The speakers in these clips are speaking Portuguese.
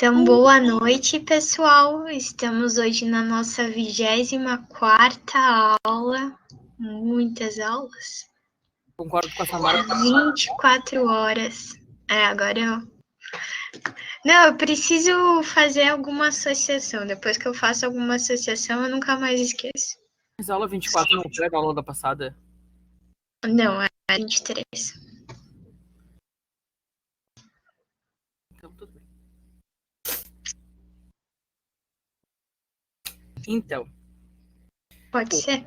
Então, boa noite, pessoal. Estamos hoje na nossa 24ª aula. Muitas aulas. Concordo com essa marca. 24 horas. Agora eu... Não, eu preciso fazer alguma associação. Depois que eu faço alguma associação, eu nunca mais esqueço. Mas a aula 24 não foi a aula da passada? Não, é 23. Então, tudo bem. Então. Pode ser.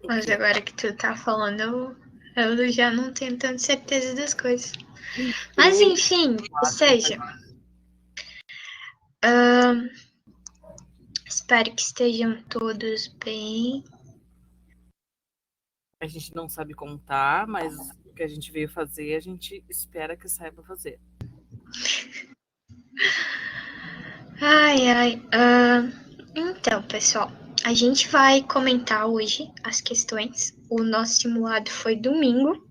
Mas agora que tu tá falando, eu já não tenho tanta certeza das coisas. Mas enfim, ou seja, espero que estejam todos bem. A gente não sabe contar, mas o que a gente veio fazer, a gente espera que saiba fazer. Então, pessoal, a gente vai comentar hoje as questões. O nosso simulado foi domingo.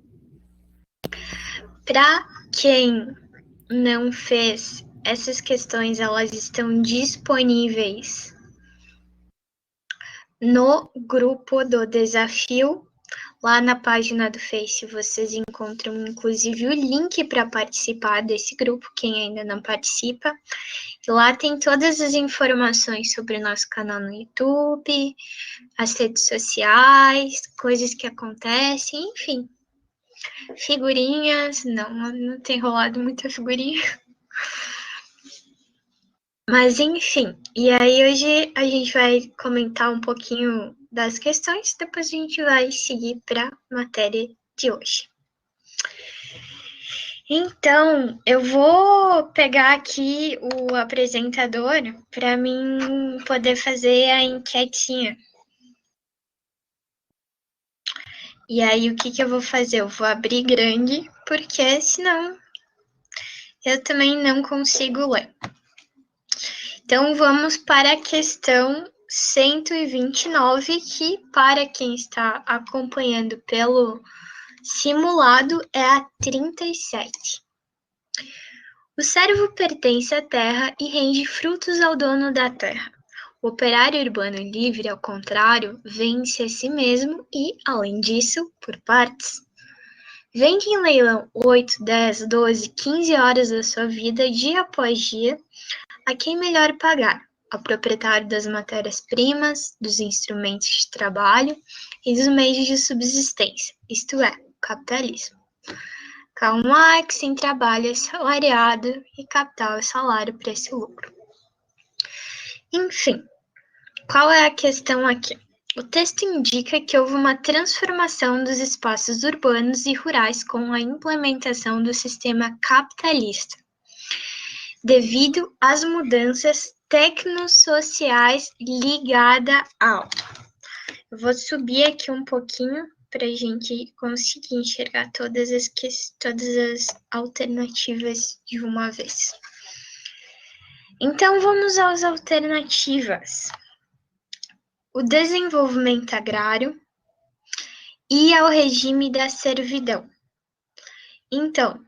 Para quem não fez, essas questões elas estão disponíveis no grupo do desafio. Lá na página do Face vocês encontram inclusive o link para participar desse grupo, quem ainda não participa. E lá tem todas as informações sobre o nosso canal no YouTube, as redes sociais, coisas que acontecem, enfim. Figurinhas, não tem rolado muita figurinha. Mas enfim, e aí hoje a gente vai comentar um pouquinho das questões, depois a gente vai seguir para a matéria de hoje. Então, eu vou pegar aqui o apresentador para mim poder fazer a enquetinha. E aí, o que eu vou fazer? Eu vou abrir grande, porque senão eu também não consigo ler. Então, vamos para a questão 129, que para quem está acompanhando pelo simulado é a 37. O servo pertence à terra e rende frutos ao dono da terra. O operário urbano livre, ao contrário, vence a si mesmo e, além disso, por partes. Vende em leilão 8, 10, 12, 15 horas da sua vida, dia após dia, a quem melhor pagar, ao proprietário das matérias-primas, dos instrumentos de trabalho e dos meios de subsistência, isto é, o capitalismo. Karl Marx em trabalho é salariado e capital é salário para esse lucro. Enfim, qual é a questão aqui? O texto indica que houve uma transformação dos espaços urbanos e rurais com a implementação do sistema capitalista, devido às mudanças tecnosociais ligadas ao... Eu vou subir aqui um pouquinho para a gente conseguir enxergar todas as alternativas de uma vez. Então, vamos às alternativas. O desenvolvimento agrário e ao regime da servidão. Então,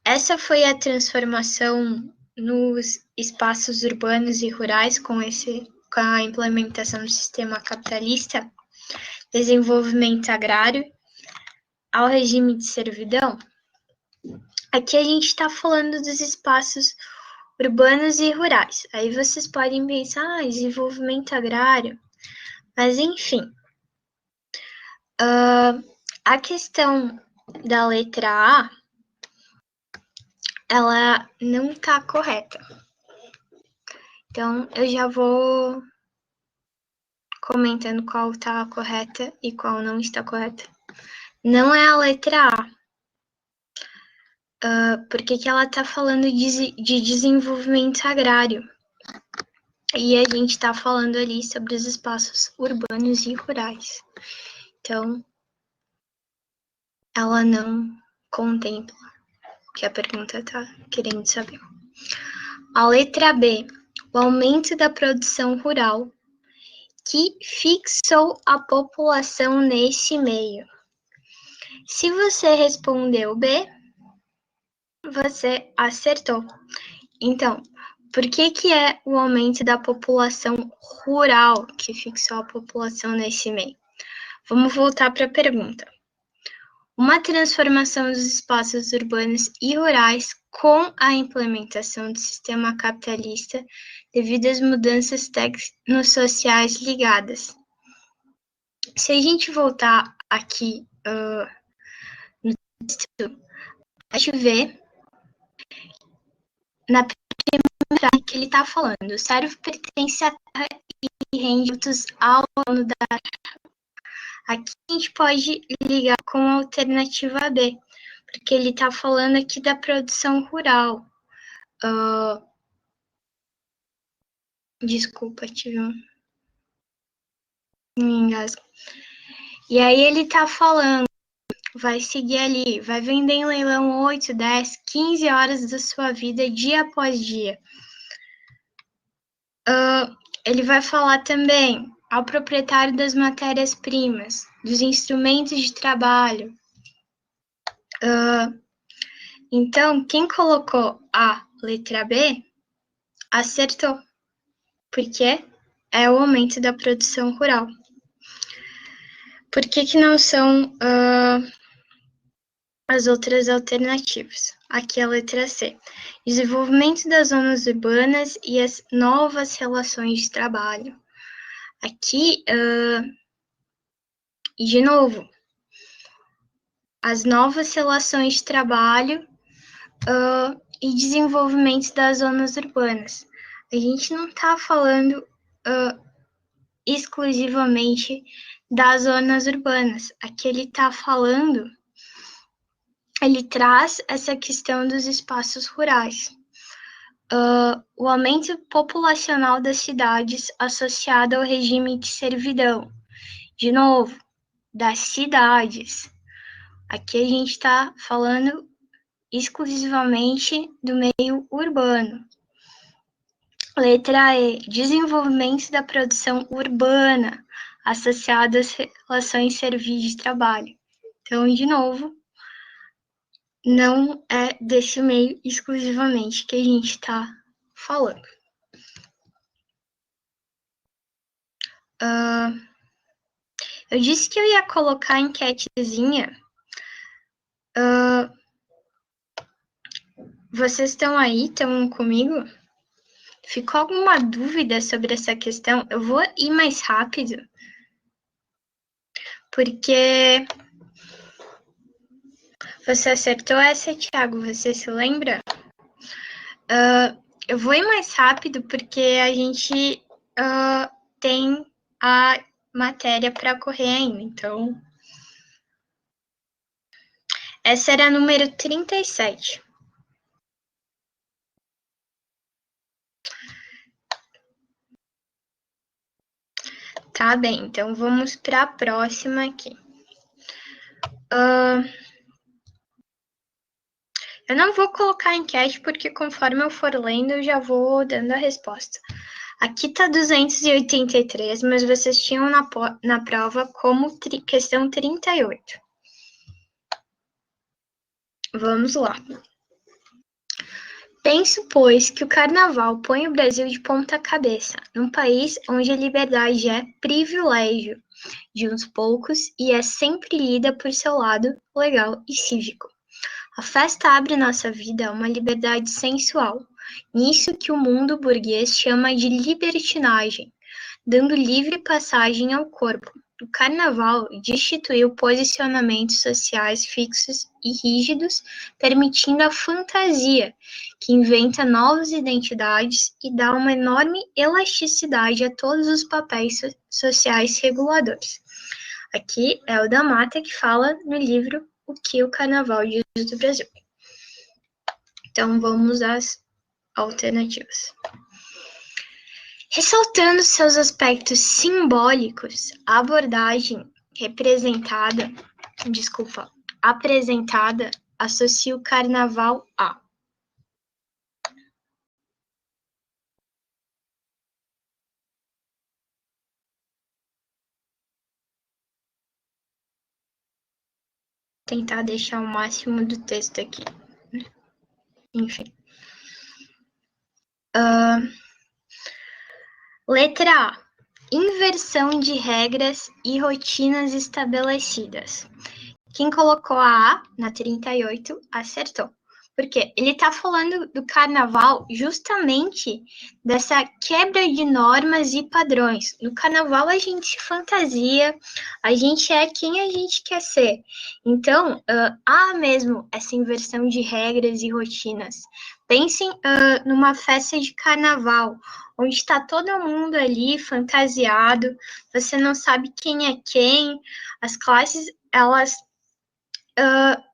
essa foi a transformação nos espaços urbanos e rurais com a implementação do sistema capitalista, desenvolvimento agrário, ao regime de servidão. Aqui a gente está falando dos espaços urbanos e rurais. Aí vocês podem pensar, desenvolvimento agrário. Mas, enfim, a questão da letra A, ela não está correta. Então, eu já vou comentando qual está correta e qual não está correta. Não é a letra A, porque que ela está falando de desenvolvimento agrário. E a gente está falando ali sobre os espaços urbanos e rurais. Então, ela não contempla o que a pergunta está querendo saber. A letra B, o aumento da produção rural, que fixou a população nesse meio. Se você respondeu B, você acertou. Então, por que é o aumento da população rural que fixou a população nesse meio? Vamos voltar para a pergunta. Uma transformação dos espaços urbanos e rurais com a implementação do sistema capitalista devido às mudanças tecnosociais ligadas. Se a gente voltar aqui no texto, a gente vê na primeira frase que ele está falando: o cérebro pertence à terra e rende frutos ao dono da terra. Aqui a gente pode ligar com a alternativa B, porque ele está falando aqui da produção rural. Desculpa, tive um engasgo. E aí ele está falando, vai seguir ali, vai vender em leilão 8, 10, 15 horas da sua vida, dia após dia. Ele vai falar também ao proprietário das matérias-primas, dos instrumentos de trabalho. Então, quem colocou a letra B, acertou, porque é o aumento da produção rural. Por que não são as outras alternativas? Aqui é a letra C. Desenvolvimento das zonas urbanas e as novas relações de trabalho. Aqui, de novo, as novas relações de trabalho e desenvolvimento das zonas urbanas. A gente não está falando exclusivamente das zonas urbanas. Aqui ele está falando, ele traz essa questão dos espaços rurais. O aumento populacional das cidades associado ao regime de servidão. De novo, das cidades. Aqui a gente está falando exclusivamente do meio urbano. Letra E, desenvolvimento da produção urbana, associada às relações serviços de trabalho. Então, de novo, não é desse meio exclusivamente que a gente está falando. Eu disse que eu ia colocar a enquetezinha. Vocês estão aí? Estão comigo? Ficou alguma dúvida sobre essa questão? Eu vou ir mais rápido, porque você acertou essa, Thiago, você se lembra? Eu vou ir mais rápido, porque a gente tem a matéria para correr ainda, então... Essa era a número 37. Tá bem, então vamos para a próxima aqui. Eu não vou colocar a enquete, porque conforme eu for lendo, eu já vou dando a resposta. Aqui tá 283, mas vocês tinham na prova como questão 38. Vamos lá. Penso, pois, que o carnaval põe o Brasil de ponta cabeça, num país onde a liberdade é privilégio de uns poucos e é sempre lida por seu lado legal e cívico. A festa abre nossa vida a uma liberdade sensual, nisso que o mundo burguês chama de libertinagem, dando livre passagem ao corpo. O carnaval destituiu posicionamentos sociais fixos e rígidos, permitindo a fantasia, que inventa novas identidades e dá uma enorme elasticidade a todos os papéis sociais reguladores. Aqui é o da Mata que fala no livro O que o Carnaval diz do Brasil. Então vamos às alternativas. Ressaltando seus aspectos simbólicos, a abordagem apresentada associa o carnaval a tentar deixar o máximo do texto aqui. Enfim. Letra A. Inversão de regras e rotinas estabelecidas. Quem colocou a A na 38 acertou. Porque ele está falando do carnaval justamente dessa quebra de normas e padrões. No carnaval a gente se fantasia, a gente é quem a gente quer ser. Então, há mesmo essa inversão de regras e rotinas. Pensem numa festa de carnaval, onde está todo mundo ali fantasiado, você não sabe quem é quem, as classes, elas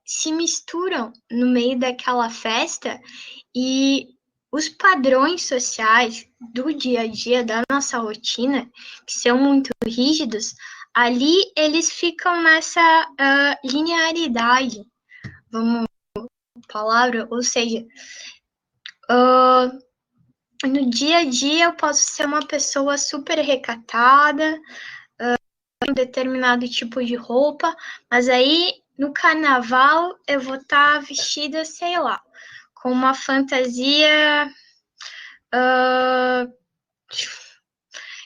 se misturam no meio daquela festa e os padrões sociais do dia a dia, da nossa rotina, que são muito rígidos, ali eles ficam nessa linearidade, vamos palavra, ou seja, no dia a dia eu posso ser uma pessoa super recatada, um determinado tipo de roupa, mas aí no carnaval eu vou estar vestida, sei lá, com uma fantasia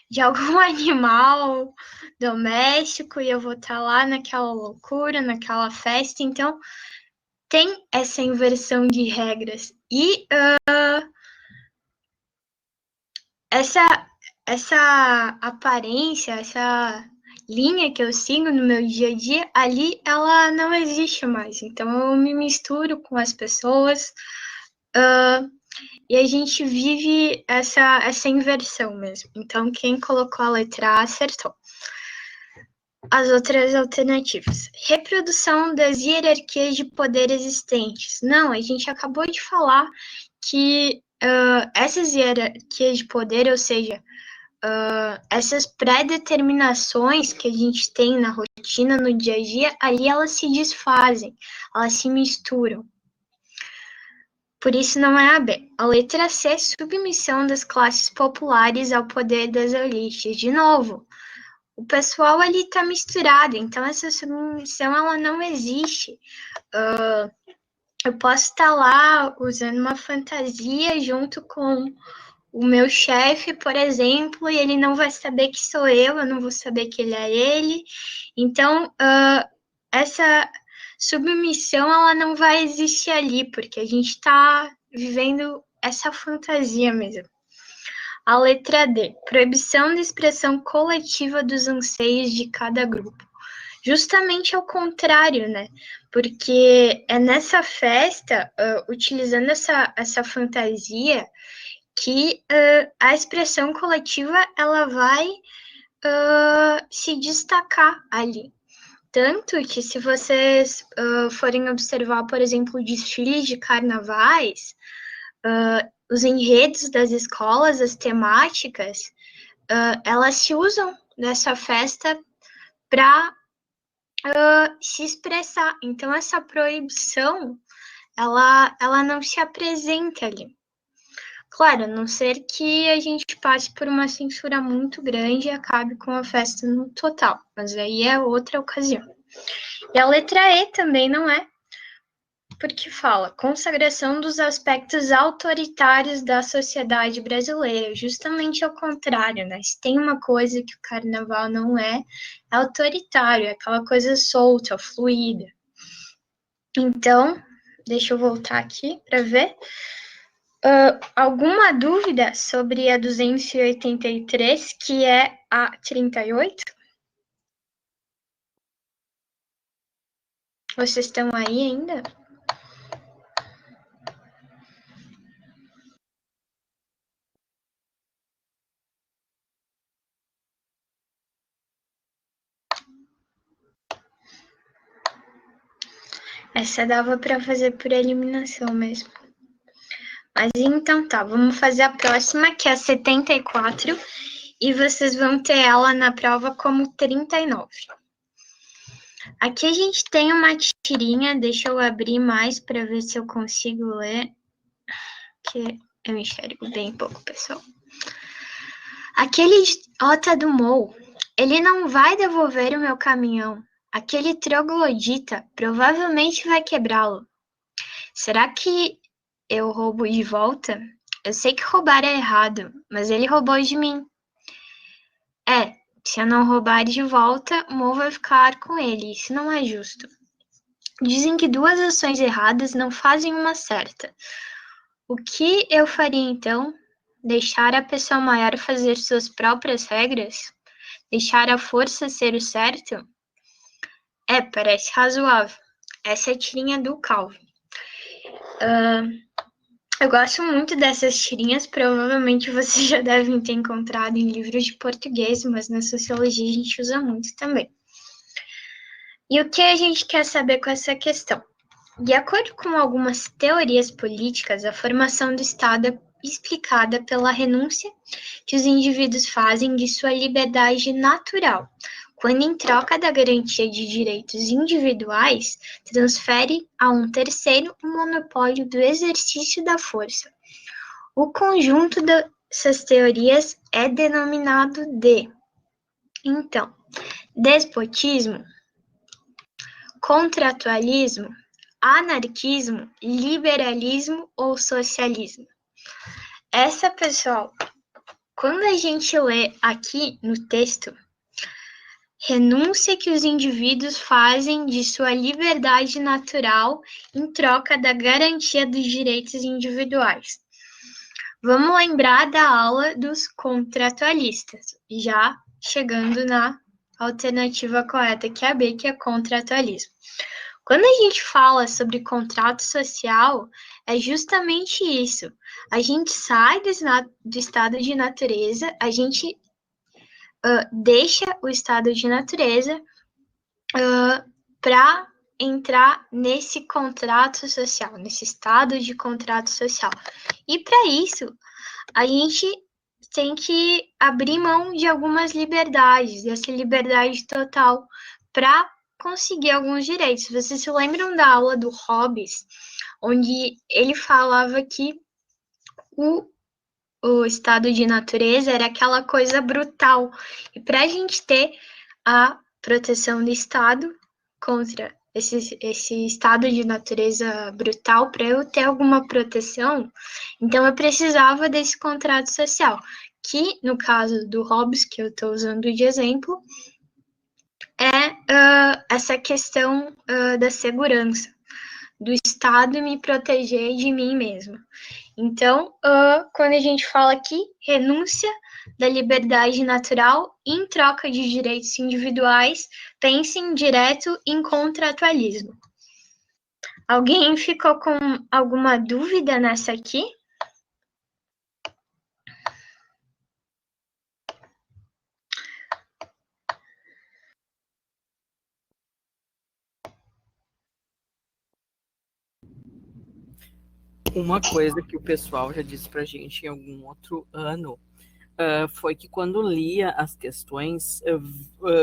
de algum animal doméstico e eu vou estar lá naquela loucura, naquela festa. Então, tem essa inversão de regras. E essa aparência, essa linha que eu sigo no meu dia a dia, ali ela não existe mais. Então eu me misturo com as pessoas e a gente vive essa inversão mesmo. Então quem colocou a letra A acertou. As outras alternativas. Reprodução das hierarquias de poder existentes. Não, a gente acabou de falar que essas hierarquias de poder, ou seja, essas pré-determinações que a gente tem na rotina, no dia a dia, ali elas se desfazem, elas se misturam. Por isso não é a B. A letra C, submissão das classes populares ao poder das elites. De novo, o pessoal ali está misturado, então essa submissão ela não existe. Eu posso estar lá usando uma fantasia junto com o meu chefe, por exemplo, e ele não vai saber que sou eu não vou saber que ele é ele. Então, essa submissão, ela não vai existir ali, porque a gente está vivendo essa fantasia mesmo. A letra D, proibição da expressão coletiva dos anseios de cada grupo. Justamente ao contrário, né? Porque é nessa festa, utilizando essa fantasia, que a expressão coletiva ela vai se destacar ali. Tanto que se vocês forem observar, por exemplo, desfiles de carnavais, os enredos das escolas, as temáticas, elas se usam nessa festa para se expressar. Então, essa proibição, ela não se apresenta ali. Claro, a não ser que a gente passe por uma censura muito grande e acabe com a festa no total, mas aí é outra ocasião. E a letra E também não é, porque fala consagração dos aspectos autoritários da sociedade brasileira, justamente ao contrário, né? Se tem uma coisa que o carnaval não é autoritário, é aquela coisa solta, fluida. Então, deixa eu voltar aqui para ver. Alguma dúvida sobre a 283, que é a 38? Vocês estão aí ainda? Essa dava para fazer por eliminação mesmo. Mas então tá, vamos fazer a próxima, que é a 74, e vocês vão ter ela na prova como 39. Aqui a gente tem uma tirinha, deixa eu abrir mais para ver se eu consigo ler, que eu enxergo bem pouco, pessoal. Aquele idiota do Mou, ele não vai devolver o meu caminhão. Aquele troglodita provavelmente vai quebrá-lo. Será que eu roubo de volta? Eu sei que roubar é errado, mas ele roubou de mim. se eu não roubar de volta, Mo vai ficar com ele. Isso não é justo. Dizem que duas ações erradas não fazem uma certa. O que eu faria então? Deixar a pessoa maior fazer suas próprias regras? Deixar a força ser o certo? Parece razoável. Essa é a tirinha do Calvin. Eu gosto muito dessas tirinhas, provavelmente vocês já devem ter encontrado em livros de português, mas na sociologia a gente usa muito também. E o que a gente quer saber com essa questão? De acordo com algumas teorias políticas, a formação do Estado é explicada pela renúncia que os indivíduos fazem de sua liberdade natural, quando, em troca da garantia de direitos individuais, transfere a um terceiro o monopólio do exercício da força. O conjunto dessas teorias é denominado de, então, despotismo, contratualismo, anarquismo, liberalismo ou socialismo. Essa, pessoal, quando a gente lê aqui no texto, renúncia que os indivíduos fazem de sua liberdade natural em troca da garantia dos direitos individuais. Vamos lembrar da aula dos contratualistas, já chegando na alternativa correta, que é a B, que é contratualismo. Quando a gente fala sobre contrato social, é justamente isso. A gente sai do estado de natureza, a gente deixa o estado de natureza para entrar nesse contrato social, nesse estado de contrato social. E para isso, a gente tem que abrir mão de algumas liberdades, dessa liberdade total, para conseguir alguns direitos. Vocês se lembram da aula do Hobbes, onde ele falava que o estado de natureza era aquela coisa brutal. E para a gente ter a proteção do Estado contra esse estado de natureza brutal, para eu ter alguma proteção, então eu precisava desse contrato social, que no caso do Hobbes, que eu estou usando de exemplo, é essa questão da segurança, do Estado me proteger de mim mesmo. Então, quando a gente fala aqui, renúncia da liberdade natural em troca de direitos individuais, pensem direto em contratualismo. Alguém ficou com alguma dúvida nessa aqui? Uma coisa que o pessoal já disse pra gente em algum outro ano foi que quando lia as questões, eu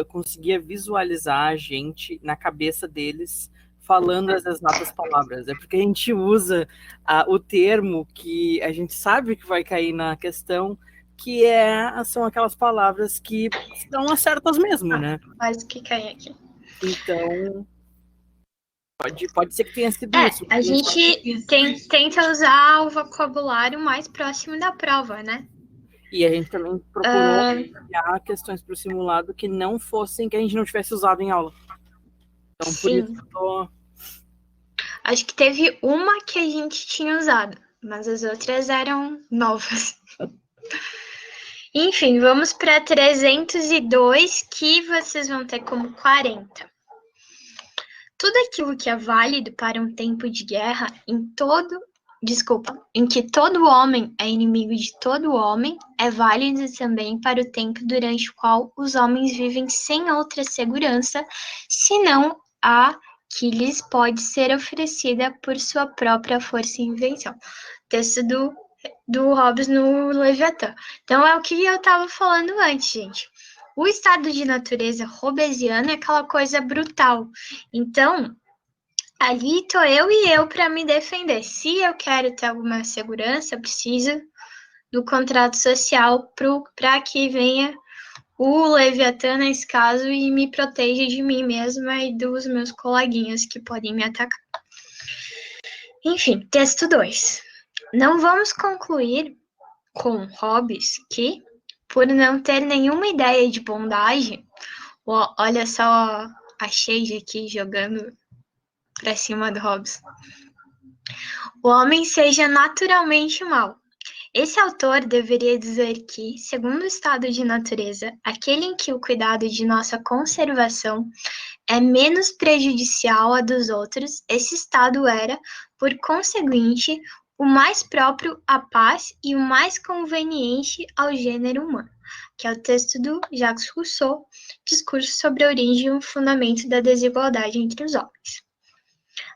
conseguia visualizar a gente na cabeça deles falando as exatas palavras. É porque a gente usa o termo que a gente sabe que vai cair na questão, que são aquelas palavras que são as certas mesmo, né? Quase que cai aqui. Então, pode ser que tenha sido isso. A gente tenta usar o vocabulário mais próximo da prova, né? E a gente também procurou criar questões para o simulado que não fossem, que a gente não tivesse usado em aula. Então, por Sim. isso que eu tô... Acho que teve uma que a gente tinha usado, mas as outras eram novas. Enfim, vamos para 302, que vocês vão ter como 40. Tudo aquilo que é válido para um tempo de guerra em que todo homem é inimigo de todo homem, é válido também para o tempo durante o qual os homens vivem sem outra segurança, senão a que lhes pode ser oferecida por sua própria força e invenção. Texto do Hobbes no Leviatã. Então, é o que eu estava falando antes, gente. O estado de natureza hobbesiano é aquela coisa brutal. Então, ali estou eu e eu para me defender. Se eu quero ter alguma segurança, eu preciso do contrato social para que venha o Leviatã nesse caso e me proteja de mim mesma e dos meus coleguinhas que podem me atacar. Enfim, texto 2. Não vamos concluir com Hobbes que por não ter nenhuma ideia de bondade, olha só a Shade aqui jogando para cima do Hobbes, o homem seja naturalmente mau. Esse autor deveria dizer que, segundo o estado de natureza, aquele em que o cuidado de nossa conservação é menos prejudicial a dos outros, esse estado era, por conseguinte, o mais próprio à paz e o mais conveniente ao gênero humano, que é o texto do Jacques Rousseau, Discurso sobre a origem e o fundamento da desigualdade entre os homens.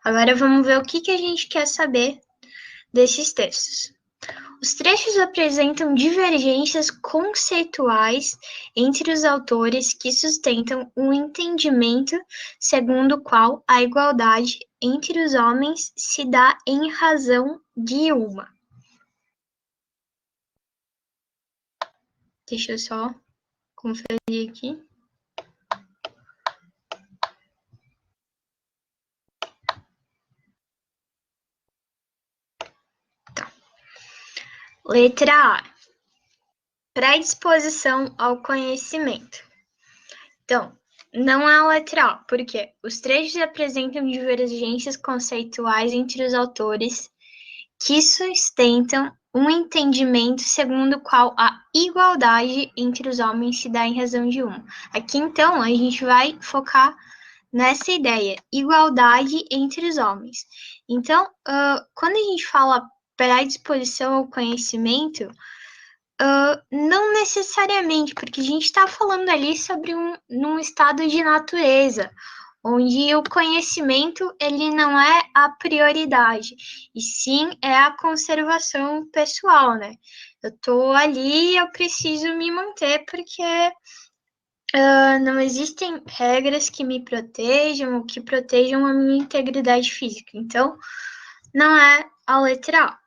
Agora vamos ver o que a gente quer saber desses textos. Os trechos apresentam divergências conceituais entre os autores que sustentam um entendimento segundo o qual a igualdade entre os homens se dá em razão de uma. Deixa eu só conferir aqui. Tá. Letra A. Predisposição ao conhecimento. Então, não é a letra A, porque os trechos apresentam divergências conceituais entre os autores que sustentam um entendimento segundo o qual a igualdade entre os homens se dá em razão de uma. Aqui, então, a gente vai focar nessa ideia, igualdade entre os homens. Então, quando a gente fala predisposição ao conhecimento, não necessariamente, porque a gente está falando ali sobre num estado de natureza, onde o conhecimento ele não é a prioridade, e sim é a conservação pessoal, né? Eu estou ali, eu preciso me manter, porque não existem regras que me protejam ou que protejam a minha integridade física. Então, não é a letra A.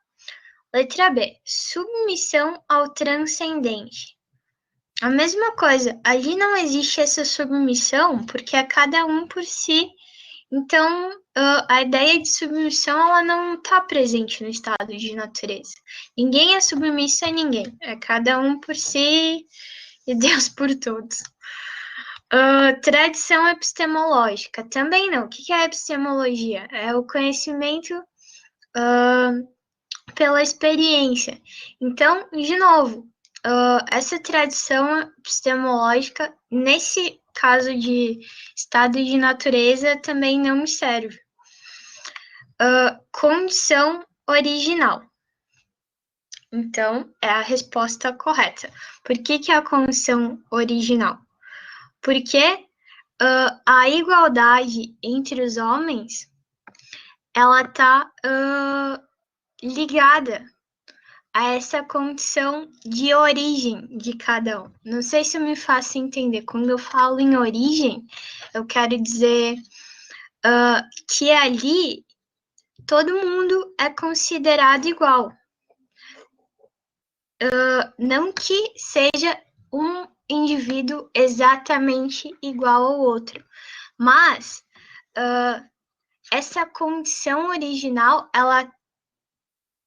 Letra B, submissão ao transcendente. A mesma coisa, ali não existe essa submissão, porque é cada um por si. Então, a ideia de submissão ela não está presente no estado de natureza. Ninguém é submisso a ninguém, é cada um por si e Deus por todos. Tradição epistemológica, também não. O que é epistemologia? É o conhecimento pela experiência. Então, de novo, essa tradição epistemológica, nesse caso de estado de natureza, também não me serve. Condição original. Então, é a resposta correta. Por que é a condição original? Porque a igualdade entre os homens, ela está ligada a essa condição de origem de cada um. Não sei se eu me faço entender. Quando eu falo em origem, eu quero dizer que ali todo mundo é considerado igual. Não que seja um indivíduo exatamente igual ao outro, mas essa condição original, ela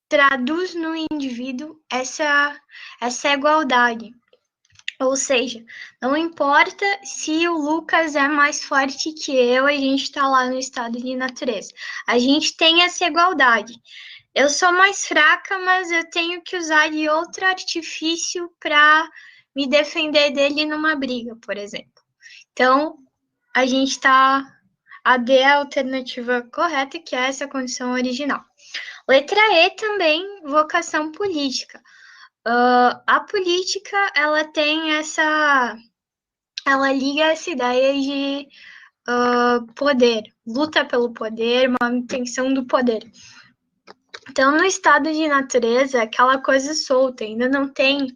traduz no indivíduo essa igualdade. Ou seja, não importa se o Lucas é mais forte que eu, a gente está lá no estado de natureza. A gente tem essa igualdade. Eu sou mais fraca, mas eu tenho que usar de outro artifício para me defender dele numa briga, por exemplo. Então, a gente está... A D é a alternativa correta, que é essa condição original. Letra E também, vocação política. A política, ela tem ela liga essa ideia de poder, luta pelo poder, manutenção do poder. Então, no estado de natureza, aquela coisa solta, ainda não tem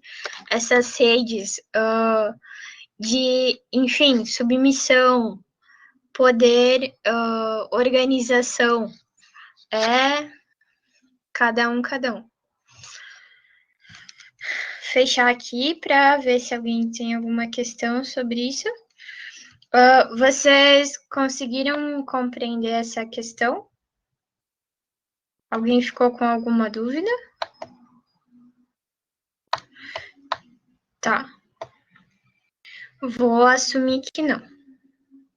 essas redes de, enfim, submissão, poder, organização. É cada um. Fechar aqui para ver se alguém tem alguma questão sobre isso. Vocês conseguiram compreender essa questão? Alguém ficou com alguma dúvida? Tá. Vou assumir que não.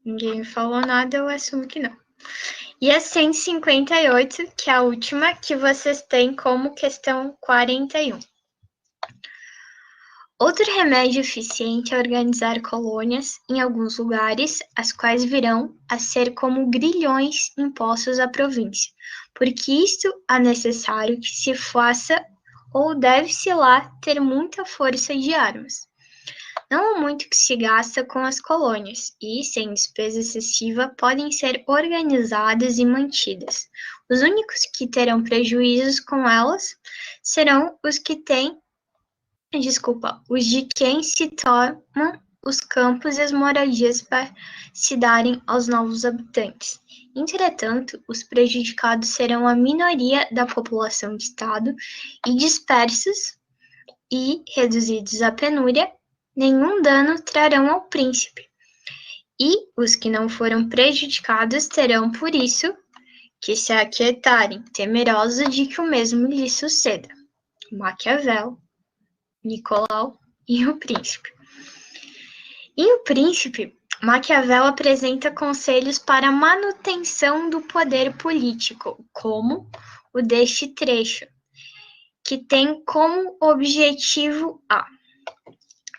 Ninguém falou nada, eu assumo que não. E a 158, que é a última, que vocês têm como questão 41. Outro remédio eficiente é organizar colônias em alguns lugares, as quais virão a ser como grilhões impostos à província, porque isto é necessário que se faça ou deve-se lá ter muita força de armas. Não há muito que se gasta com as colônias, e, sem despesa excessiva, podem ser organizadas e mantidas. Os únicos que terão prejuízos com elas serão os de quem se tomam os campos e as moradias para se darem aos novos habitantes. Entretanto, os prejudicados serão a minoria da população de estado e dispersos e reduzidos à penúria, nenhum dano trarão ao príncipe. E os que não foram prejudicados terão, por isso, que se aquietarem, temerosos de que o mesmo lhe suceda. Maquiavel, Nicolau e o príncipe. E o príncipe, Maquiavel apresenta conselhos para a manutenção do poder político, como o deste trecho, que tem como objetivo A.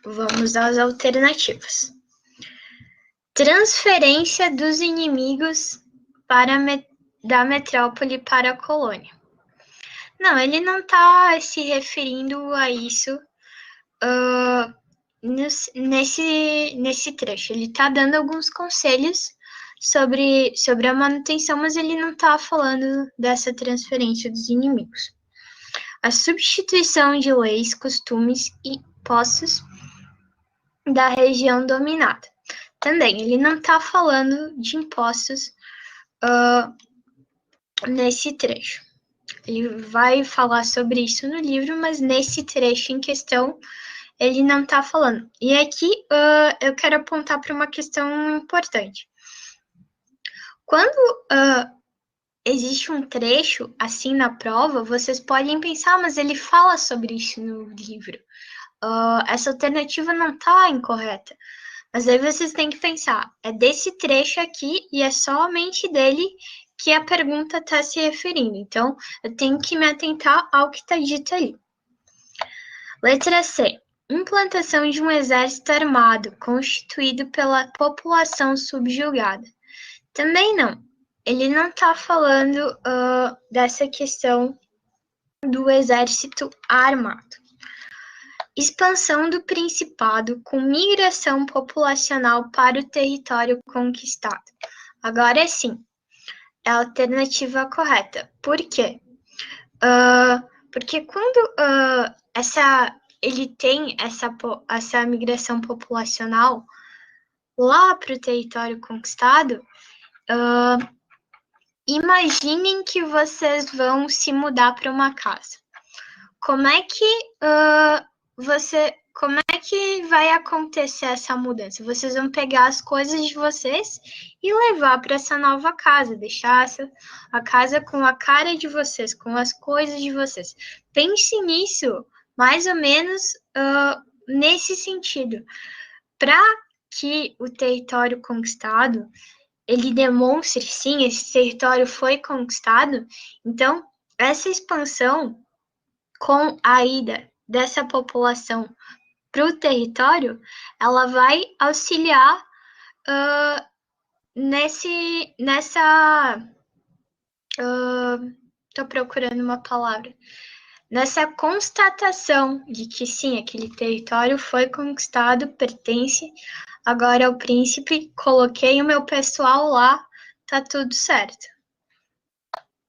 Vamos às alternativas. Transferência dos inimigos da metrópole para a colônia. Não, ele não está se referindo a isso nesse trecho. Ele está dando alguns conselhos sobre a manutenção, mas ele não está falando dessa transferência dos inimigos. A substituição de leis, costumes e postos da região dominada. Também, ele não está falando de impostos nesse trecho. Ele vai falar sobre isso no livro, mas nesse trecho em questão, ele não está falando. E aqui eu quero apontar para uma questão importante. Quando existe um trecho assim na prova, vocês podem pensar, mas ele fala sobre isso no livro. Essa alternativa não está incorreta. Mas aí vocês têm que pensar, é desse trecho aqui e é somente dele que a pergunta está se referindo. Então, eu tenho que me atentar ao que está dito ali. Letra C. Implantação de um exército armado, constituído pela população subjugada. Também não. Ele não está falando dessa questão do exército armado. Expansão do Principado com migração populacional para o território conquistado. Agora sim, é a alternativa correta. Por quê? Porque quando ele tem essa migração populacional lá para o território conquistado, imaginem que vocês vão se mudar para uma casa. Como é que vai acontecer essa mudança? Vocês vão pegar as coisas de vocês e levar para essa nova casa, deixar a casa com a cara de vocês, com as coisas de vocês. Pense nisso, mais ou menos nesse sentido. Para que o território conquistado, ele demonstre, sim, esse território foi conquistado, então, essa expansão com a ida dessa população para o território, ela vai auxiliar estou procurando uma palavra, nessa constatação de que sim, aquele território foi conquistado, pertence agora ao príncipe, coloquei o meu pessoal lá, tá tudo certo.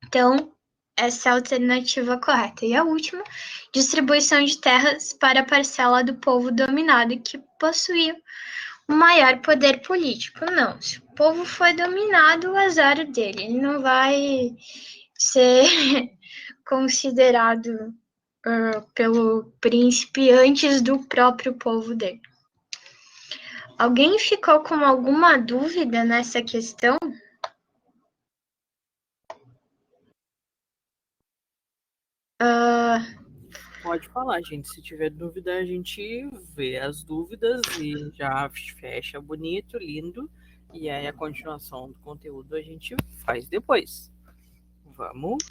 Então, essa é a alternativa correta. E a última, distribuição de terras para a parcela do povo dominado que possuía o maior poder político. Não, se o povo foi dominado, o azar dele. Ele não vai ser considerado pelo príncipe antes do próprio povo dele. Alguém ficou com alguma dúvida nessa questão? Pode falar, gente. Se tiver dúvida, a gente vê as dúvidas e já fecha bonito, lindo. E aí a continuação do conteúdo a gente faz depois. Vamos?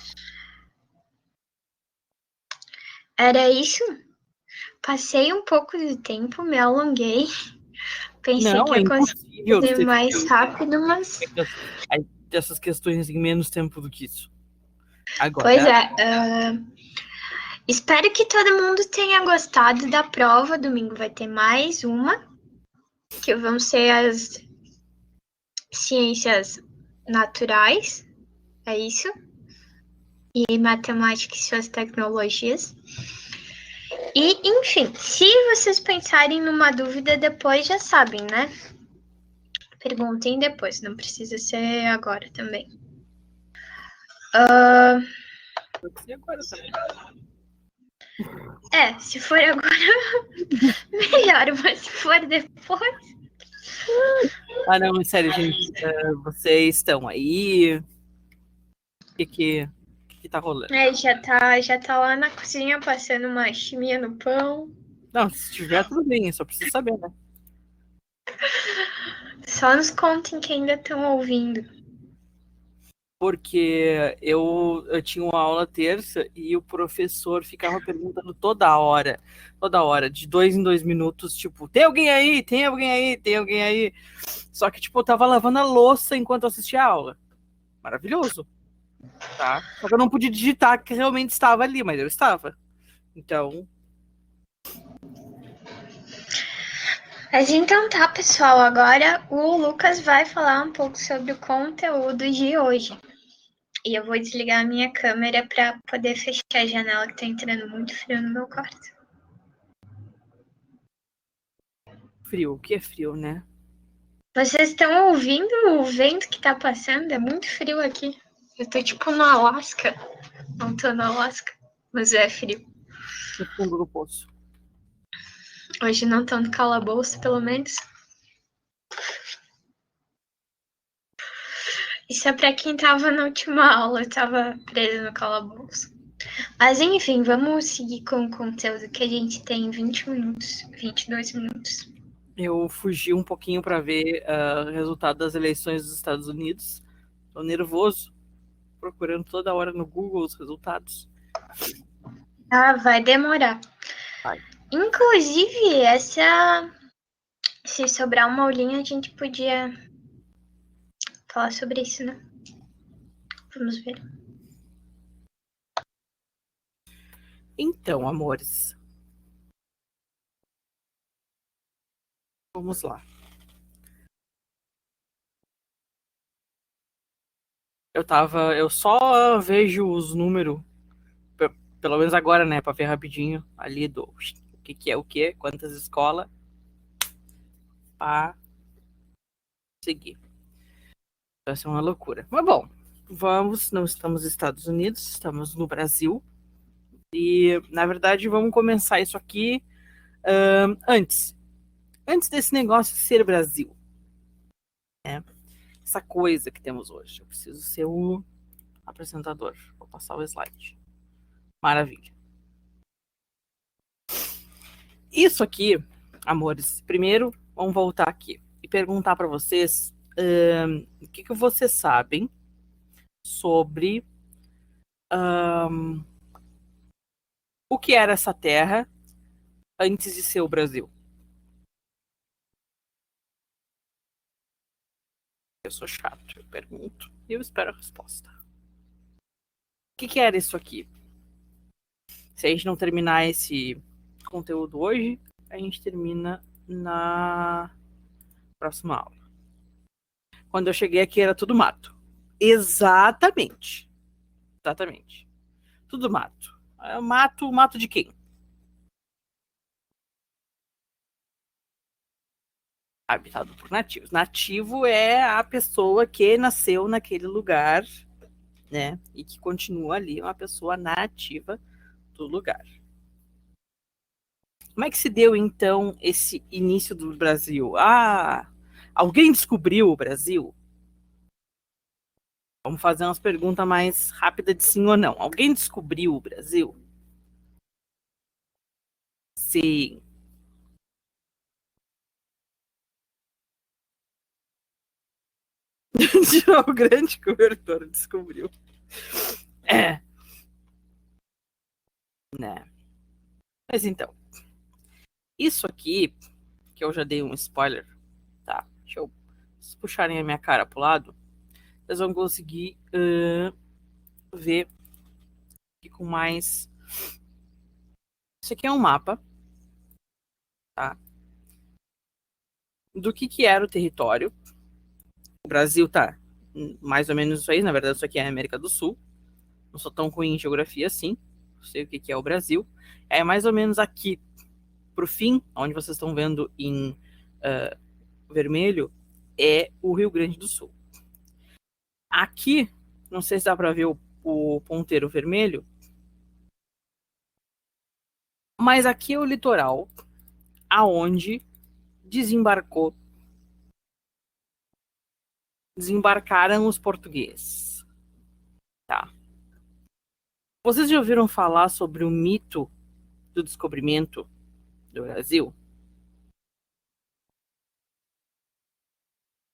Era isso? Passei um pouco de tempo, me alonguei. Pensei Não, que é ia conseguir impossível fazer ter mais rápido, mas. essas questões em menos tempo do que isso. Pois Agora, é. Espero que todo mundo tenha gostado da prova. Domingo vai ter mais uma, que vão ser as ciências naturais. É isso? E matemática e suas tecnologias. E, enfim, se vocês pensarem numa dúvida depois, já sabem, né? Perguntem depois, não precisa ser agora também. pode ser agora também. Se for agora, melhor, mas se for depois. Ah, não, sério, gente. Vocês estão aí? O que tá rolando? Já tá lá na cozinha passando uma chimia no pão. Não, se tiver, tudo bem, só preciso saber, né? Só nos contem que ainda estão ouvindo. Porque eu tinha uma aula terça e o professor ficava perguntando toda hora, de 2 em 2 minutos, tipo, tem alguém aí? Tem alguém aí? Tem alguém aí? Só que, tipo, eu tava lavando a louça enquanto eu assistia a aula. Maravilhoso, tá? Só que eu não podia digitar que realmente estava ali, mas eu estava. Então, Mas então tá, pessoal. Agora o Lucas vai falar um pouco sobre o conteúdo de hoje. E eu vou desligar a minha câmera para poder fechar a janela que tá entrando muito frio no meu quarto. frio, o que é frio, né? Vocês estão ouvindo o vento que tá passando? É muito frio aqui. Eu tô tipo no Alasca. Não tô no Alasca, mas é frio. No fundo do poço. Hoje não tô no calabouço, pelo menos. Isso é pra quem tava na última aula, eu tava presa no calabouço. Mas enfim, vamos seguir com o conteúdo que a gente tem em 20 minutos, 22 minutos. Eu fugi um pouquinho para ver o resultado das eleições dos Estados Unidos. Tô nervoso, procurando toda hora no Google os resultados. Ah, vai demorar. Vai. Inclusive, se sobrar uma aulinha, a gente podia falar sobre isso, né? Vamos ver. Então, amores, vamos lá. Eu só vejo os números, pelo menos agora, né, para ver rapidinho ali do o que é o que, quantas escolas, para seguir. Vai ser uma loucura. Mas bom, não estamos nos Estados Unidos, estamos no Brasil. E, na verdade, vamos começar isso aqui antes. Antes desse negócio ser Brasil. Né? Essa coisa que temos hoje. Eu preciso ser o apresentador. Vou passar o slide. Maravilha. Isso aqui, amores, primeiro vamos voltar aqui e perguntar para vocês o que vocês sabem sobre o que era essa terra antes de ser o Brasil. Eu sou chato, eu pergunto e eu espero a resposta. O que era isso aqui? Se a gente não terminar esse conteúdo hoje, a gente termina na próxima aula. Quando eu cheguei aqui era tudo mato. Exatamente. Exatamente. Tudo mato. Mato de quem? Habitado por nativos. Nativo é a pessoa que nasceu naquele lugar, né? E que continua ali, uma pessoa nativa do lugar. Como é que se deu, então, esse início do Brasil? Alguém descobriu o Brasil? Vamos fazer umas perguntas mais rápidas de sim ou não. Alguém descobriu o Brasil? Sim. O grande cobertor descobriu. É. Né? Mas então, isso aqui, que eu já dei um spoiler, tá? Deixa eu se puxarem a minha cara pro lado, vocês vão conseguir ver aqui com mais. Isso aqui é um mapa, tá? Do que era o território. O Brasil tá mais ou menos isso aí, na verdade, isso aqui é a América do Sul. Não sou tão ruim em geografia assim. Sei o que é o Brasil. É mais ou menos aqui pro fim, onde vocês estão vendo em vermelho, é o Rio Grande do Sul. Aqui, não sei se dá para ver o ponteiro vermelho, mas aqui é o litoral aonde desembarcaram os portugueses. Tá. Vocês já ouviram falar sobre o mito do descobrimento do Brasil?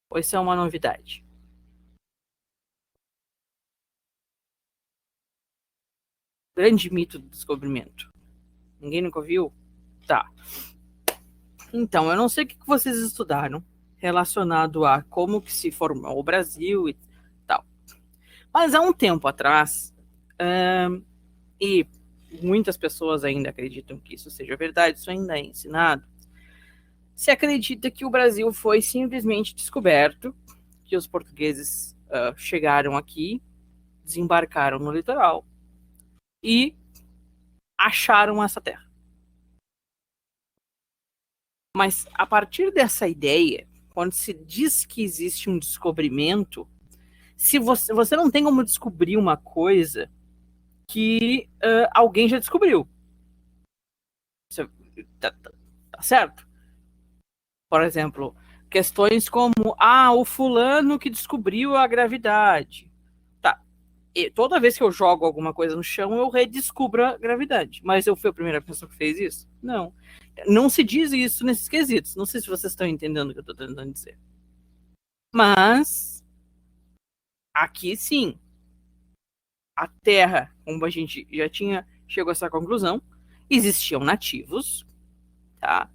Ou isso é uma novidade? Grande mito do descobrimento. Ninguém nunca ouviu? Tá. Então, eu não sei o que vocês estudaram relacionado a como que se formou o Brasil e tal. Mas há um tempo atrás, e muitas pessoas ainda acreditam que isso seja verdade, isso ainda é ensinado, se acredita que o Brasil foi simplesmente descoberto, que os portugueses chegaram aqui, desembarcaram no litoral e acharam essa terra. Mas a partir dessa ideia, quando se diz que existe um descobrimento, se você não tem como descobrir uma coisa que alguém já descobriu. Você, tá certo? Por exemplo, questões como o fulano que descobriu a gravidade. Tá. E toda vez que eu jogo alguma coisa no chão, eu redescubro a gravidade. Mas eu fui a primeira pessoa que fez isso? Não. Não se diz isso nesses quesitos. Não sei se vocês estão entendendo o que eu estou tentando dizer. Mas aqui sim, a Terra, como a gente já chegou a essa conclusão, existiam nativos, tá?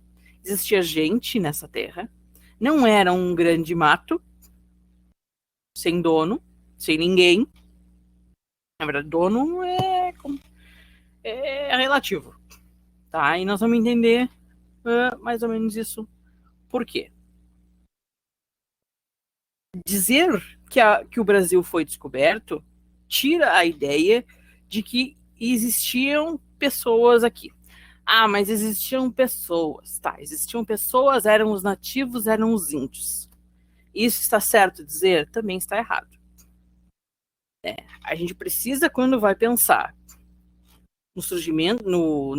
Existia gente nessa terra. Não era um grande mato, sem dono, sem ninguém. Na verdade, dono é relativo, tá? E nós vamos entender mais ou menos isso. Por quê? Dizer que o Brasil foi descoberto tira a ideia de que existiam pessoas aqui. Mas existiam pessoas, tá? Existiam pessoas, eram os nativos, eram os índios. Isso está certo dizer? Também está errado. A gente precisa, quando vai pensar no surgimento, no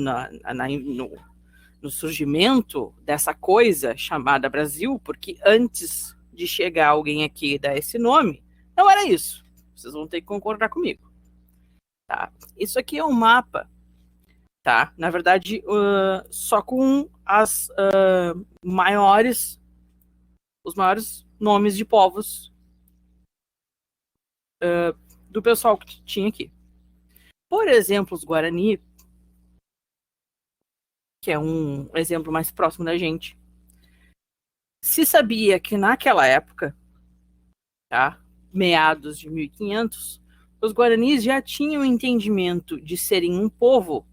surgimento dessa coisa chamada Brasil, porque antes de chegar alguém aqui e dar esse nome, não era isso. Vocês vão ter que concordar comigo. Tá? Isso aqui é um mapa, tá? Na verdade, só com os maiores nomes de povos do pessoal que tinha aqui. Por exemplo, os Guarani, que é um exemplo mais próximo da gente, se sabia que naquela época, tá, meados de 1500, os Guaranis já tinham entendimento de serem um povo,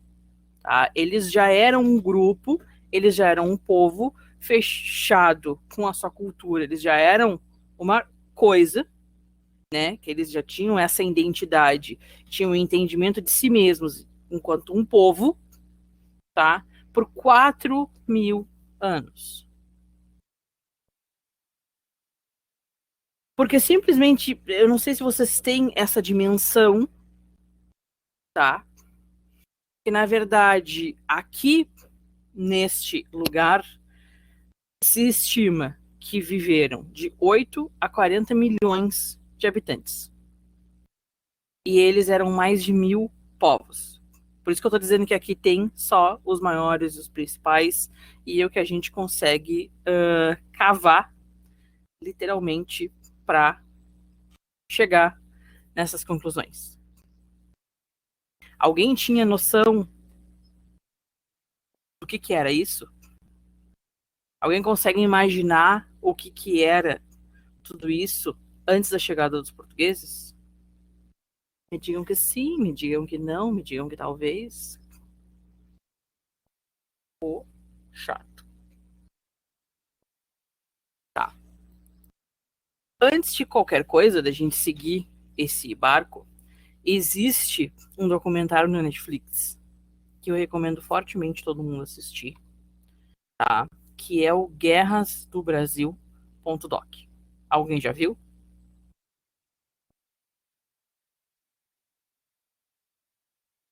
tá? Eles já eram um grupo, eles já eram um povo fechado com a sua cultura, eles já eram uma coisa, né? Que eles já tinham essa identidade, tinham um entendimento de si mesmos enquanto um povo, tá? Por 4.000 anos. Porque simplesmente, eu não sei se vocês têm essa dimensão, tá? Que na verdade, aqui neste lugar, se estima que viveram de 8 a 40 milhões de habitantes. E eles eram mais de 1.000 povos, Por isso que eu estou dizendo que aqui tem só os maiores, os principais, e é o que a gente consegue cavar, literalmente, para chegar nessas conclusões. Alguém tinha noção do que era isso? Alguém consegue imaginar o que era tudo isso antes da chegada dos portugueses? Me digam que sim, me digam que não, me digam que talvez. O chato. Tá. Antes de qualquer coisa, da gente seguir esse barco, existe um documentário no Netflix que eu recomendo fortemente todo mundo assistir, tá? Que é o Guerras do Brasil.doc. Alguém já viu?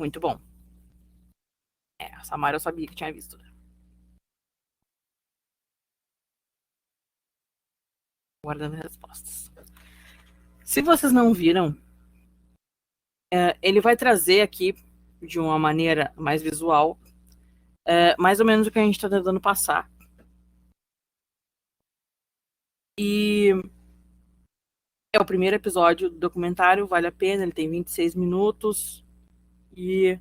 Muito bom. A Samara eu sabia que tinha visto. Guardando respostas. Se vocês não viram, ele vai trazer aqui, de uma maneira mais visual, mais ou menos o que a gente está tentando passar. E é o primeiro episódio do documentário, vale a pena, ele tem 26 minutos e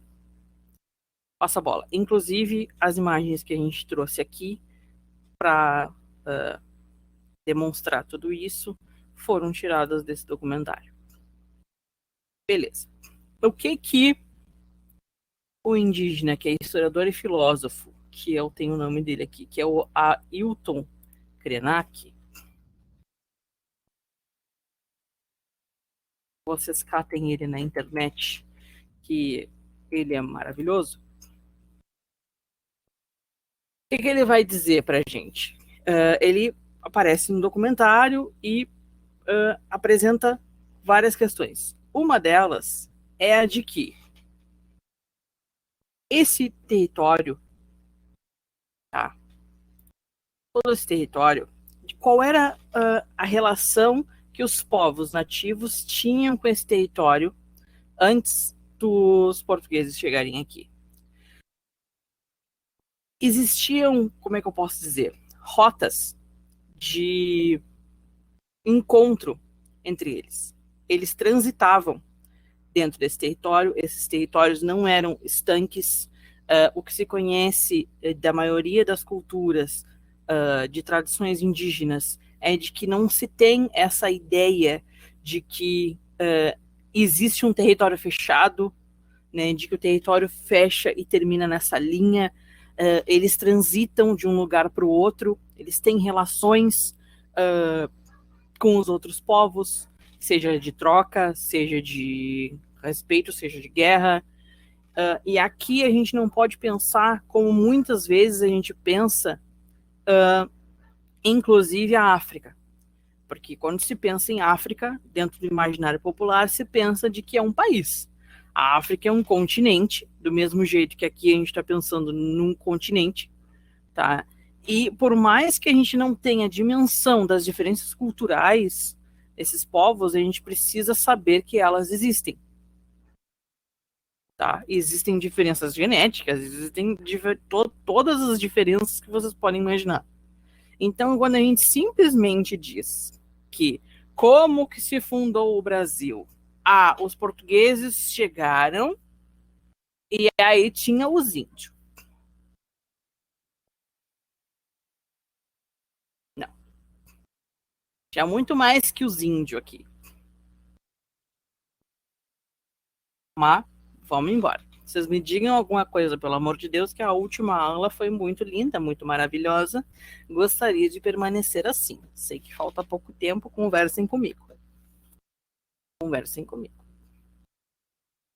passa a bola. Inclusive, as imagens que a gente trouxe aqui para demonstrar tudo isso foram tiradas desse documentário. Beleza. O que o indígena, que é historiador e filósofo, que eu tenho o nome dele aqui, que é o Ailton Krenak, vocês catem ele na internet, que ele é maravilhoso. O que ele vai dizer pra gente? Ele aparece no documentário e apresenta várias questões. Uma delas é a de que esse território, tá? Todo esse território, qual era a relação que os povos nativos tinham com esse território antes dos portugueses chegarem aqui? Existiam, como é que eu posso dizer, rotas de encontro entre eles. Eles transitavam dentro desse território, esses territórios não eram estanques. O que se conhece da maioria das culturas de tradições indígenas é de que não se tem essa ideia de que existe um território fechado, né, de que o território fecha e termina nessa linha. Eles transitam de um lugar para o outro, eles têm relações com os outros povos, seja de troca, seja de respeito, seja de guerra. E aqui a gente não pode pensar como muitas vezes a gente pensa, inclusive a África. Porque quando se pensa em África, dentro do imaginário popular, se pensa de que é um país. A África é um continente, do mesmo jeito que aqui a gente está pensando num continente, tá? E por mais que a gente não tenha dimensão das diferenças culturais desses povos, a gente precisa saber que elas existem. Tá? Existem diferenças genéticas, existem todas as diferenças que vocês podem imaginar. Então, quando a gente simplesmente diz que como que se fundou o Brasil? Os portugueses chegaram e aí tinha os índios. Não. Tinha muito mais que os índios aqui. Mas vamos embora. Vocês me digam alguma coisa, pelo amor de Deus, que a última aula foi muito linda, muito maravilhosa. Gostaria de permanecer assim. Sei que falta pouco tempo, conversem comigo. Conversem comigo.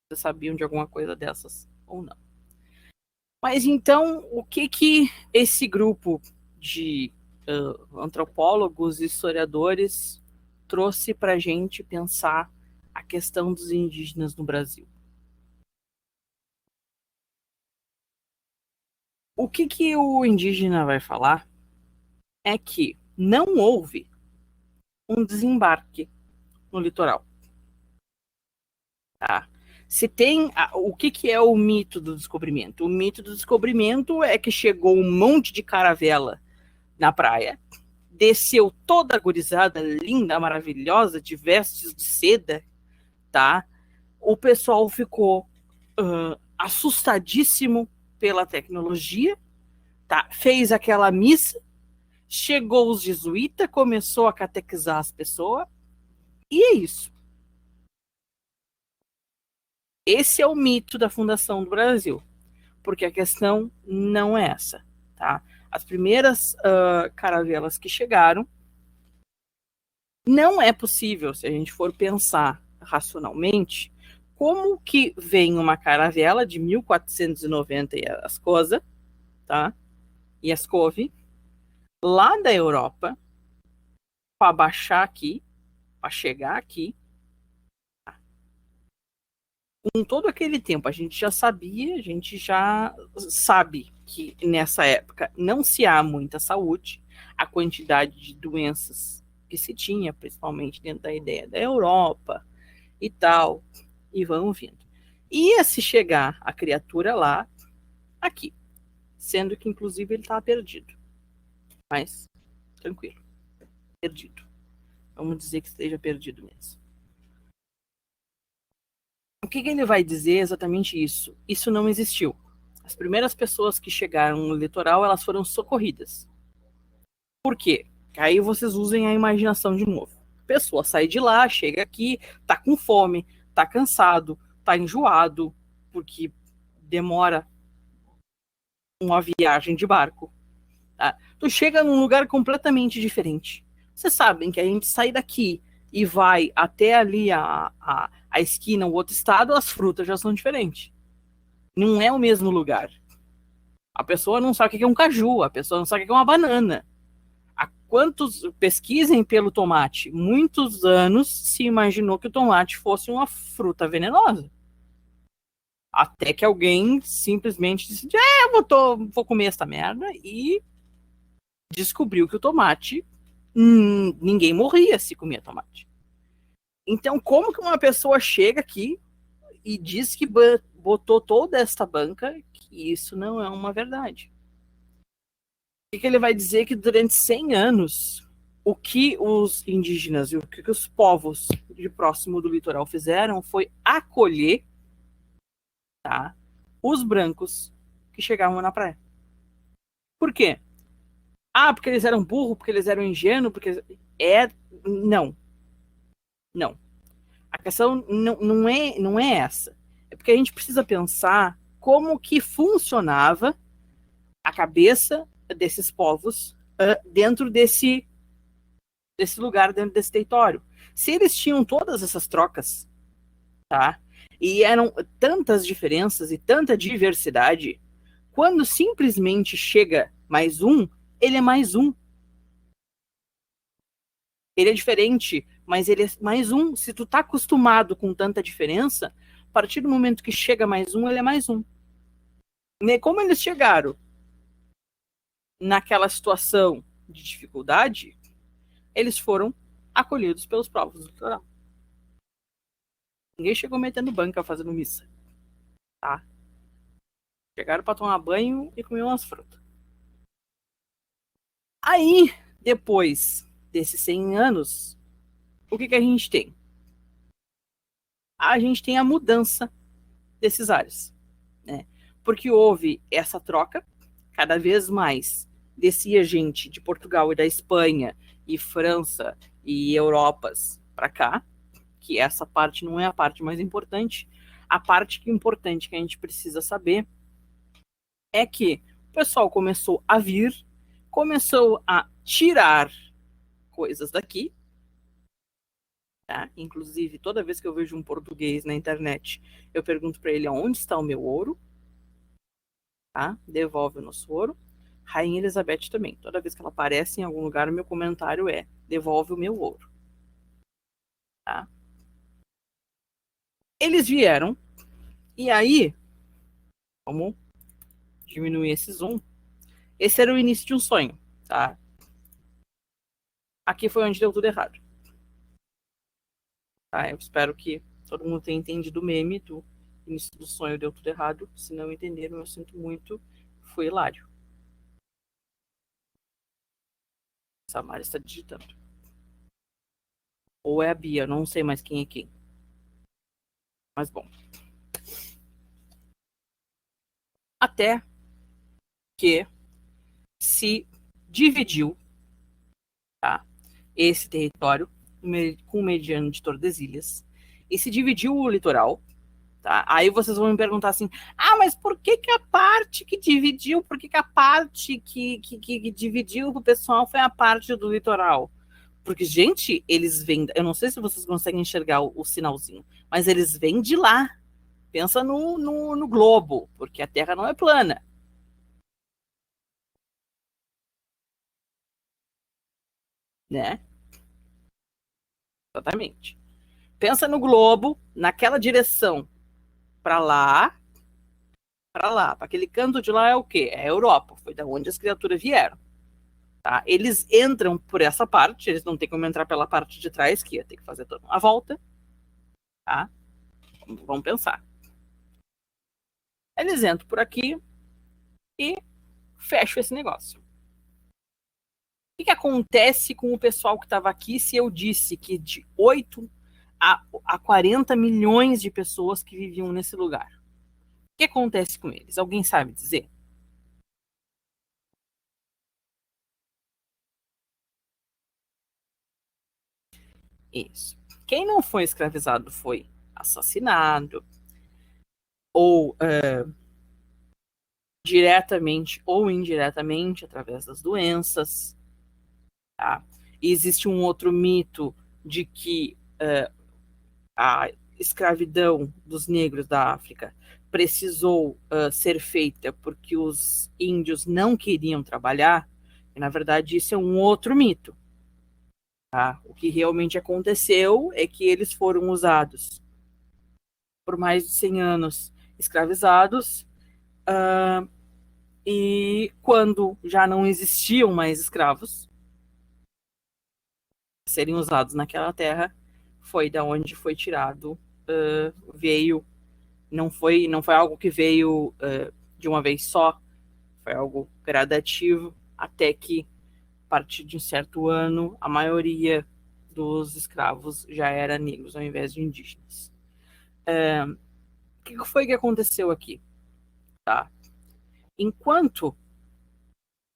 Vocês sabiam de alguma coisa dessas ou não? Mas então, o que esse grupo de antropólogos e historiadores trouxe para a gente pensar a questão dos indígenas no Brasil? O que o indígena vai falar é que não houve um desembarque no litoral. Tá? Se tem o que é o mito do descobrimento? O mito do descobrimento é que chegou um monte de caravela na praia, desceu toda gurizada, linda, maravilhosa, de vestes de seda, tá? O pessoal ficou assustadíssimo pela tecnologia, tá? Fez aquela missa, chegou os jesuítas, começou a catequizar as pessoas, e é isso. Esse é o mito da fundação do Brasil, porque a questão não é essa, tá? As primeiras caravelas que chegaram, não é possível, se a gente for pensar racionalmente, como que vem uma caravela de 1490 e as coisas, tá? E as couve, lá da Europa, para baixar aqui, para chegar aqui. Com todo aquele tempo, a gente já sabia, a gente já sabe que nessa época não se há muita saúde, a quantidade de doenças que se tinha, principalmente dentro da ideia da Europa e tal, e vão vindo. Ia se chegar a criatura lá, aqui, sendo que inclusive ele estava perdido. Mas, tranquilo, perdido. Vamos dizer que esteja perdido mesmo. O que ele vai dizer é exatamente isso? Isso não existiu. As primeiras pessoas que chegaram no litoral, elas foram socorridas. Por quê? Aí vocês usem a imaginação de novo. A pessoa sai de lá, chega aqui, tá com fome, tá cansado, tá enjoado, porque demora uma viagem de barco. Tá? Tu chega num lugar completamente diferente. Vocês sabem que a gente sai daqui e vai até ali a esquina, o outro estado, as frutas já são diferentes. Não é o mesmo lugar. A pessoa não sabe o que é um caju, a pessoa não sabe o que é uma banana. Há quantos pesquisem pelo tomate? Muitos anos se imaginou que o tomate fosse uma fruta venenosa. Até que alguém simplesmente disse: vou comer essa merda, e descobriu que o tomate, ninguém morria se comia tomate. Então, como que uma pessoa chega aqui e diz que botou toda esta banca, que isso não é uma verdade? O que ele vai dizer? Que durante 100 anos, o que os indígenas e o que os povos de próximo do litoral fizeram foi acolher, tá, os brancos que chegavam na praia. Por quê? Porque eles eram burros, porque eles eram ingênuos, porque... Não. Não. A questão não é essa. É porque a gente precisa pensar como que funcionava a cabeça desses povos dentro desse lugar, dentro desse território. Se eles tinham todas essas trocas, tá? E eram tantas diferenças e tanta diversidade, quando simplesmente chega mais um, ele é mais um. Ele é diferente, mas ele é mais um. Se tu tá acostumado com tanta diferença, a partir do momento que chega mais um, ele é mais um. Como eles chegaram naquela situação de dificuldade, eles foram acolhidos pelos povos do litoral. Ninguém chegou metendo banca fazendo missa, tá? Chegaram para tomar banho e comer umas frutas. Aí, depois desses 100 anos, o que a gente tem? A gente tem a mudança desses ares, né? Porque houve essa troca, cada vez mais descia gente de Portugal e da Espanha e França e Europas para cá, que essa parte não é a parte mais importante. A parte importante que a gente precisa saber é que o pessoal começou a vir, começou a tirar coisas daqui, tá? Inclusive, toda vez que eu vejo um português na internet, eu pergunto para ele onde está o meu ouro, tá? Devolve o nosso ouro. Rainha Elizabeth também. Toda vez que ela aparece em algum lugar, o meu comentário é: devolve o meu ouro. Tá? Eles vieram, e aí, vamos diminuir esse zoom. Esse era o início de um sonho, tá? Aqui foi onde deu tudo errado. Tá? Eu espero que todo mundo tenha entendido o meme do início do sonho deu tudo errado. Se não entenderam, eu sinto muito. Foi hilário. Samara está digitando. Ou é a Bia, não sei mais quem é quem. Mas bom. Até que se dividiu, tá, esse território com o mediano de Tordesilhas e se dividiu o litoral. Tá? Aí vocês vão me perguntar assim, mas por que a parte que dividiu, por que a parte que dividiu o pessoal foi a parte do litoral? Porque, gente, eles vêm, eu não sei se vocês conseguem enxergar o sinalzinho, mas eles vêm de lá. Pensa no globo, porque a Terra não é plana. Né? Exatamente. Pensa no globo, naquela direção, para lá, para aquele canto de lá é o quê? É a Europa, foi da onde as criaturas vieram. Tá? Eles entram por essa parte, eles não têm como entrar pela parte de trás, que ia ter que fazer toda uma volta. Tá? Vamos pensar. Eles entram por aqui e fecham esse negócio. O que acontece com o pessoal que estava aqui se eu disse que de 8 a 40 milhões de pessoas que viviam nesse lugar? O que acontece com eles? Alguém sabe dizer? Isso. Quem não foi escravizado foi assassinado, ou diretamente ou indiretamente através das doenças. Tá? E existe um outro mito de que a escravidão dos negros da África precisou ser feita porque os índios não queriam trabalhar. E, na verdade, isso é um outro mito. Tá? O que realmente aconteceu é que eles foram usados por mais de 100 anos escravizados, e quando já não existiam mais escravos serem usados naquela terra, foi da onde foi tirado, veio, não foi algo que veio de uma vez só, foi algo gradativo, até que, a partir de um certo ano, a maioria dos escravos já era negros ao invés de indígenas. O que foi que aconteceu aqui? Tá? Enquanto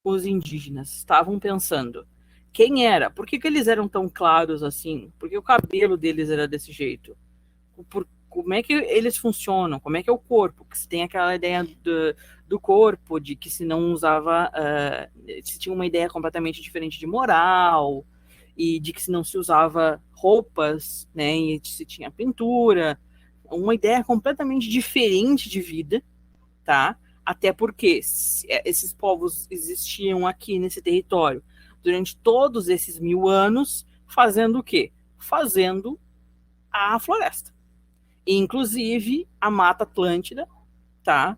os indígenas estavam pensando quem era, por que eles eram tão claros assim, por que o cabelo deles era desse jeito, como é que eles funcionam, como é que é o corpo, que se tem aquela ideia do corpo, de que se não usava, se tinha uma ideia completamente diferente de moral, e de que se não se usava roupas, né, e se tinha pintura, uma ideia completamente diferente de vida, tá? Até porque esses povos existiam aqui nesse território durante todos esses 1000 anos, fazendo o quê? Fazendo a floresta. E, inclusive, a Mata Atlântida, tá?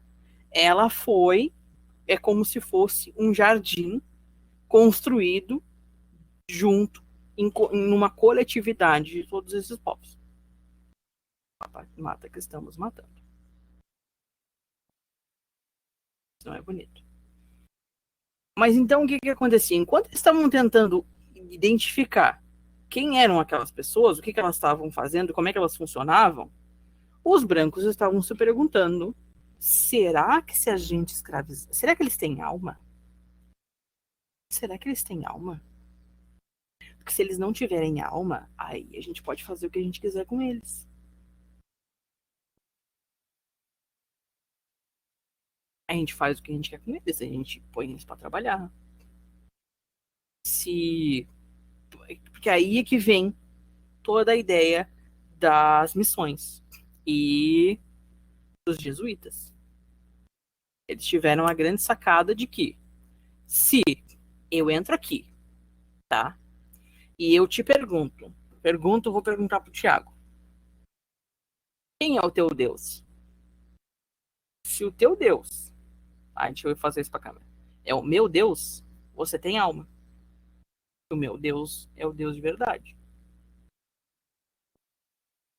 Ela é como se fosse um jardim construído junto, numa coletividade de todos esses povos. Mata que estamos matando. Isso não é bonito. Mas então o que acontecia? Enquanto eles estavam tentando identificar quem eram aquelas pessoas, o que elas estavam fazendo, como é que elas funcionavam, os brancos estavam se perguntando: será que se a gente escravizar, será que eles têm alma? Será que eles têm alma? Porque se eles não tiverem alma, aí a gente pode fazer o que a gente quiser com eles. A gente faz o que a gente quer com eles, a gente põe eles para trabalhar. Porque aí é que vem toda a ideia das missões e dos jesuítas. Eles tiveram a grande sacada de que se eu entro aqui, tá? E eu te vou perguntar pro Tiago: quem é o teu Deus? Se o teu Deus, a gente vai fazer isso pra câmera, é o meu Deus, você tem alma. O meu Deus é o Deus de verdade.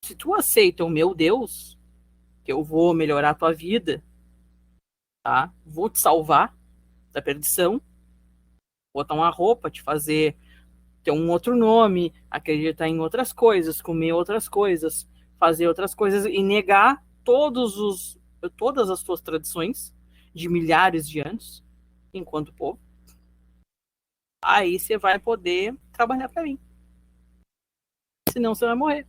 Se tu aceita o meu Deus, que eu vou melhorar a tua vida, tá? Vou te salvar da perdição, botar uma roupa, te fazer ter um outro nome, acreditar em outras coisas, comer outras coisas, fazer outras coisas e negar todas as tuas tradições de milhares de anos, enquanto povo. Aí você vai poder trabalhar para mim. Senão você vai morrer.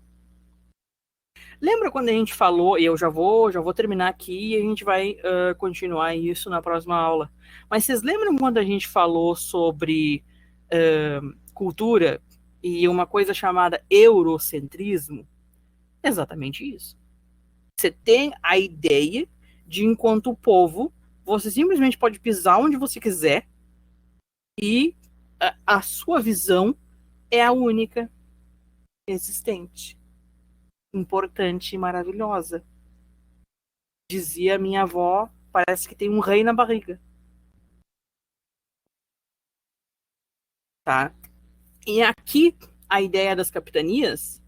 Lembra quando a gente falou, e eu já vou terminar aqui e a gente vai continuar isso na próxima aula. Mas vocês lembram quando a gente falou sobre cultura e uma coisa chamada eurocentrismo? Exatamente isso. Você tem a ideia de, enquanto povo, você simplesmente pode pisar onde você quiser e a sua visão é a única existente, importante e maravilhosa. Dizia minha avó, parece que tem um rei na barriga. Tá? E aqui, a ideia das capitanias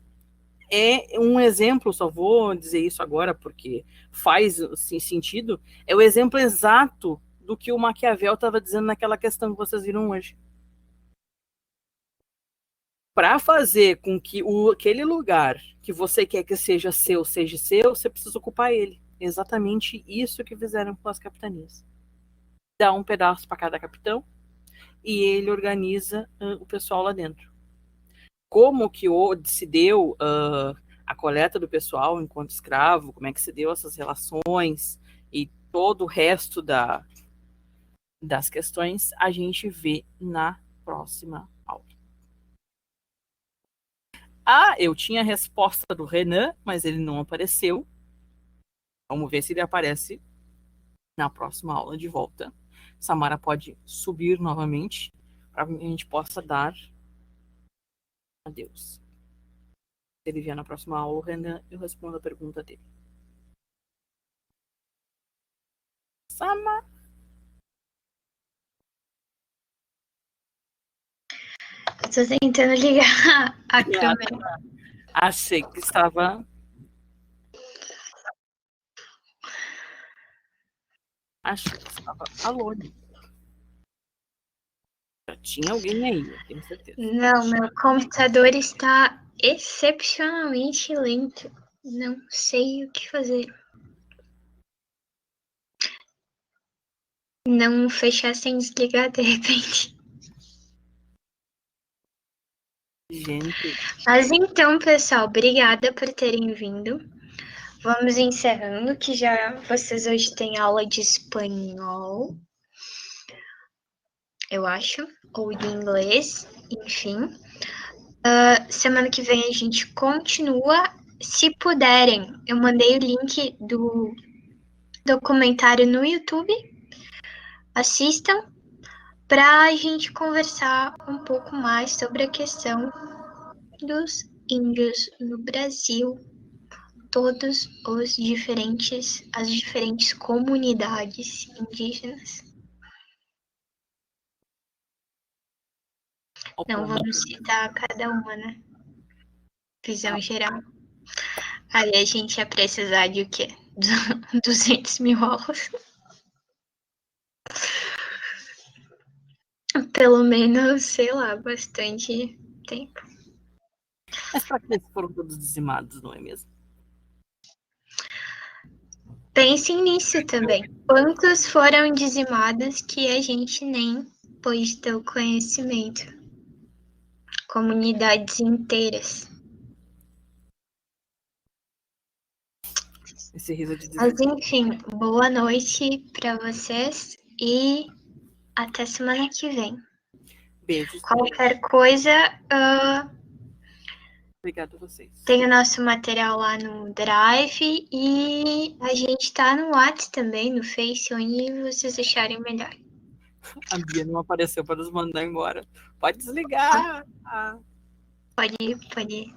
é um exemplo, só vou dizer isso agora porque faz assim, sentido, é o exemplo exato do que o Maquiavel estava dizendo naquela questão que vocês viram hoje. Para fazer com que aquele lugar que você quer que seja seu, você precisa ocupar ele. Exatamente isso que fizeram com as capitanias. Dá um pedaço para cada capitão e ele organiza o pessoal lá dentro. Como que se deu a coleta do pessoal enquanto escravo, como é que se deu essas relações e todo o resto das questões, a gente vê na próxima aula. Eu tinha a resposta do Renan, mas ele não apareceu. Vamos ver se ele aparece na próxima aula de volta. Samara pode subir novamente para que a gente possa dar adeus. Se ele vier na próxima aula, Renan, eu respondo a pergunta dele. Samara. Estou tentando ligar a câmera. Achei que estava... alone. Já tinha alguém aí, eu tenho certeza. Não, meu computador está excepcionalmente lento. Não sei o que fazer. Não fechar sem desligar de repente. Gente. Mas então, pessoal, obrigada por terem vindo. Vamos encerrando, que já vocês hoje têm aula de espanhol, eu acho, ou de inglês, enfim. Semana que vem a gente continua. Se puderem, eu mandei o link do documentário no YouTube. Assistam para a gente conversar um pouco mais sobre a questão dos índios no Brasil, as diferentes comunidades indígenas. Não vamos citar cada uma, né? Visão geral. Aí a gente ia precisar de o quê? 200 mil aulas. Pelo menos, sei lá, bastante tempo. Mas para que eles foram todos dizimados, não é mesmo? Pensem nisso também. Quantos foram dizimados que a gente nem pôde ter o conhecimento? Comunidades inteiras. Esse riso de Mas enfim, boa noite para vocês e até semana que vem. Beijos. Qualquer coisa, Obrigada a vocês. tem o nosso material lá no Drive e a gente tá no WhatsApp também, no Face, onde vocês acharem melhor. A Bia não apareceu para nos mandar embora. Pode desligar. Pode ir.